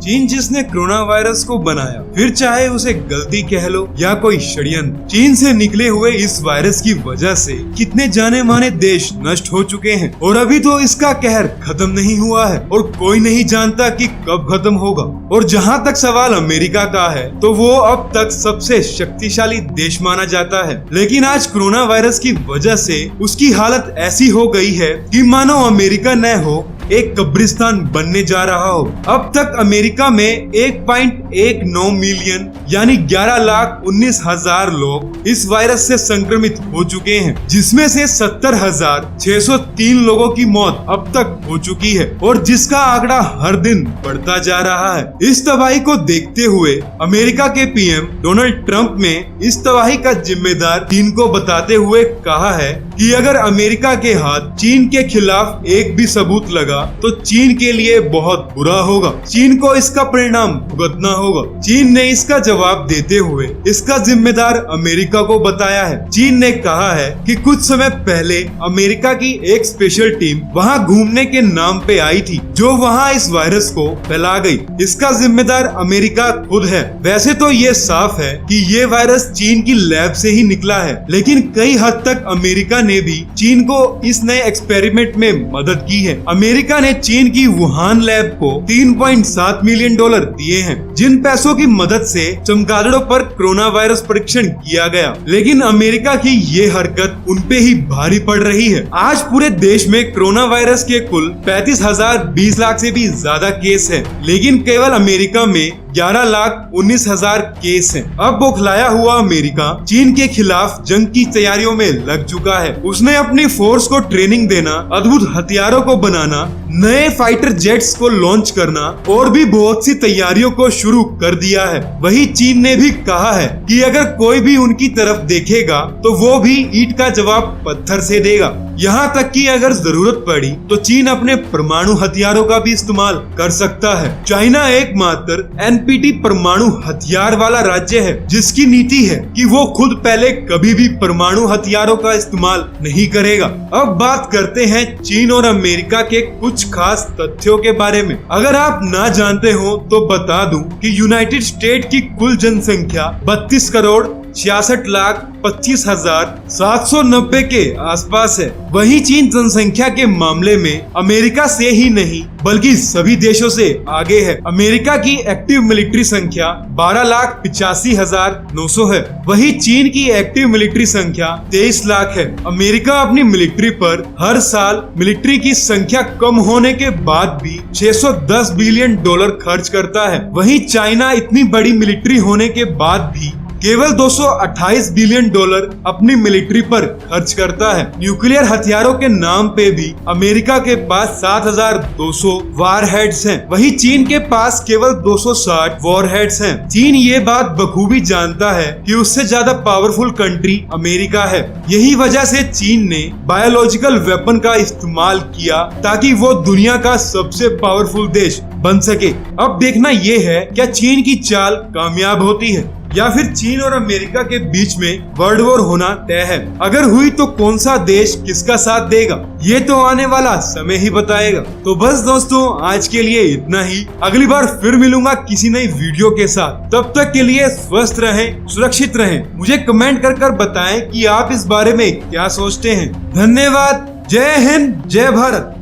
चीन जिसने corona virus को बनाया, फिर चाहे उसे गलती कह लो या कोई षड्यंत्र, चीन से निकले हुए इस वायरस की वजह से कितने जाने माने देश नष्ट हो चुके हैं और अभी तो इसका कहर खत्म नहीं हुआ है और कोई नहीं जानता कि कब खत्म होगा। और जहाँ तक सवाल अमेरिका का है तो वो अब तक सबसे शक्तिशाली देश माना जाता है, लेकिन आज कोरोना वायरस की वजह से उसकी हालत ऐसी हो गई है कि मानो अमेरिका न हो एक कब्रिस्तान बनने जा रहा हो। अब तक अमेरिका में 1.19 मिलियन यानी 11,19,000 लोग इस वायरस से संक्रमित हो चुके हैं, जिसमें से 70,603 लोगों की मौत अब तक हो चुकी है और जिसका आंकड़ा हर दिन बढ़ता जा रहा है। इस तबाही को देखते हुए अमेरिका के पीएम डोनाल्ड ट्रंप ने इस तबाही का जिम्मेदार चीन को बताते हुए कहा है कि अगर अमेरिका के हाथ चीन के खिलाफ एक भी सबूत लगा तो चीन के लिए बहुत बुरा होगा, चीन को इसका परिणाम भुगतना होगा। चीन ने इसका जवाब देते हुए इसका जिम्मेदार अमेरिका को बताया है। चीन ने कहा है कि कुछ समय पहले अमेरिका की एक स्पेशल टीम वहां घूमने के नाम पे आई थी, जो वहां इस वायरस को फैला गई। इसका जिम्मेदार अमेरिका खुद है। वैसे तो ये साफ है कि ये वायरस चीन की लैब से ही निकला है, लेकिन कई हद तक अमेरिका ने भी चीन को इस नए एक्सपेरिमेंट में मदद की है। अमेरिका ने चीन की वुहान लैब को $3.7 मिलियन दिए हैं, जिन पैसों की मदद से चमगादड़ों पर कोरोना वायरस परीक्षण किया गया। लेकिन अमेरिका की ये हरकत उनपे ही भारी पड़ रही है। आज पूरे देश में कोरोना वायरस के कुल 35,020 लाख से भी ज्यादा केस है, लेकिन केवल अमेरिका में 11,19,000 केस हैं। अब बौखलाया हुआ अमेरिका चीन के खिलाफ जंग की तैयारियों में लग चुका है। उसने अपनी फोर्स को ट्रेनिंग देना, अद्भुत हथियारों को बनाना, नए फाइटर जेट्स को लॉन्च करना और भी बहुत सी तैयारियों को शुरू कर दिया है। वही चीन ने भी कहा है कि अगर कोई भी उनकी तरफ देखेगा तो वो भी ईंट का जवाब पत्थर से देगा। यहाँ तक कि अगर जरूरत पड़ी तो चीन अपने परमाणु हथियारों का भी इस्तेमाल कर सकता है। चाइना एकमात्र एनपीटी परमाणु हथियार वाला राज्य है जिसकी नीति है कि वो खुद पहले कभी भी परमाणु हथियारों का इस्तेमाल नहीं करेगा। अब बात करते हैं चीन और अमेरिका के कुछ खास तथ्यों के बारे में। अगर आप ना जानते हो तो बता दूं कि यूनाइटेड स्टेट की कुल जनसंख्या 32,66,25,790 के आसपास है। वहीं चीन जनसंख्या के मामले में अमेरिका से ही नहीं बल्कि सभी देशों से आगे है। अमेरिका की एक्टिव मिलिट्री संख्या 12,85,900 है। वहीं चीन की एक्टिव मिलिट्री संख्या 23 लाख है। अमेरिका अपनी मिलिट्री पर हर साल मिलिट्री की संख्या कम होने के बाद भी $610 बिलियन खर्च करता है। वहीं चाइना इतनी बड़ी मिलिट्री होने के बाद भी केवल $228 बिलियन अपनी मिलिट्री पर खर्च करता है। न्यूक्लियर हथियारों के नाम पे भी अमेरिका के पास 7,200 वॉरहेड्स हैं। वहीं चीन के पास केवल 260 वॉरहेड्स हैं। चीन ये बात बखूबी जानता है कि उससे ज्यादा पावरफुल कंट्री अमेरिका है। यही वजह से चीन ने बायोलॉजिकल वेपन का इस्तेमाल किया ताकि वो दुनिया का सबसे पावरफुल देश बन सके। अब देखना ये है क्या चीन की चाल कामयाब होती है या फिर चीन और अमेरिका के बीच में वर्ल्ड वॉर होना तय है। अगर हुई तो कौन सा देश किसका साथ देगा, ये तो आने वाला समय ही बताएगा। तो बस दोस्तों, आज के लिए इतना ही। अगली बार फिर मिलूंगा किसी नई वीडियो के साथ। तब तक के लिए स्वस्थ रहें, सुरक्षित रहें। मुझे कमेंट कर बताएं कि आप इस बारे में क्या सोचते हैं। धन्यवाद। जय हिंद, जय भारत।